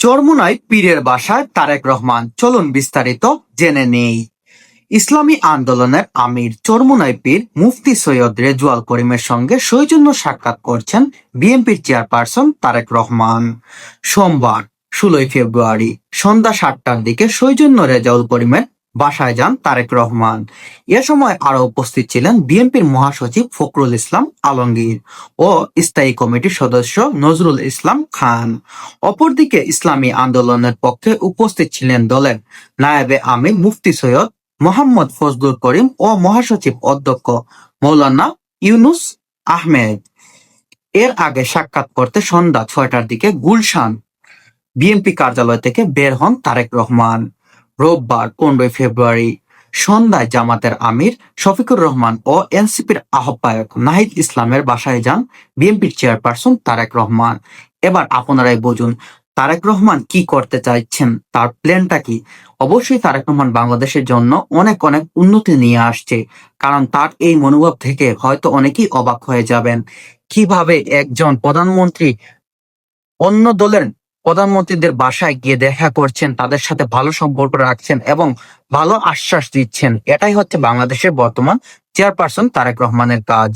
চরমোনাই পীরের বাসায় তারেক রহমান, চলুন বিস্তারিত জেনে নেই। ইসলামী আন্দোলনের আমির চরমোনাই পীর মুফতি সৈয়দ রেজওয়াল করিমের সঙ্গে সৌজন্য সাক্ষাৎ করছেন বিএনপির চেয়ারপারসন তারেক রহমান। সোমবার 16 ফেব্রুয়ারি সন্ধ্যা 7টার দিকে সৌজন্য রেজাউল করিমের বাসায় যান তারেক রহমান। এ সময় আরো উপস্থিত ছিলেন বিএনপির মহাসচিব ফখরুল ইসলাম আলমগীর ও স্থায়ী কমিটির সদস্য নজরুল ইসলাম খান। অপরদিকে ইসলামী আন্দোলনের পক্ষে উপস্থিত ছিলেন দলের নায়েবে আমির মুফতি সৈয়দ মোহাম্মদ ফজলুল করিম ও মহাসচিব অধ্যক্ষ মৌলানা ইউনুস আহমেদ। এর আগে সাক্ষাৎ করতে সন্ধ্যা 6টার দিকে গুলশান বিএনপি কার্যালয় থেকে বের হন তারেক রহমান। রোববার 15 ফেব্রুয়ারি সন্ধ্যায় জামাতের আমির শফিকুর রহমান ও এনসিপির আহ্বায়ক নাহিদ ইসলামের বাসায় যান বিএনপির চেয়ারপারসন তারেক রহমান। এবার আপনারাই বুঝুন তারেক রহমান কি করতে চাইছেন, তার প্ল্যানটা কি। অবশ্যই তারেক রহমান বাংলাদেশের জন্য অনেক অনেক উন্নতি নিয়ে আসছে, কারণ তার এই মনোভাব থেকে হয়তো অনেকেই অবাক হয়ে যাবেন কিভাবে একজন প্রধানমন্ত্রী অন্য দলের প্রধানমন্ত্রীদের বাসায় গিয়ে দেখা করছেন, তাদের সাথে ভালো সম্পর্ক রাখছেন এবং ভালো আশ্বাস দিচ্ছেন। এটাই হচ্ছে বাংলাদেশের বর্তমান চেয়ারপারসন তারেক রহমানের কাজ।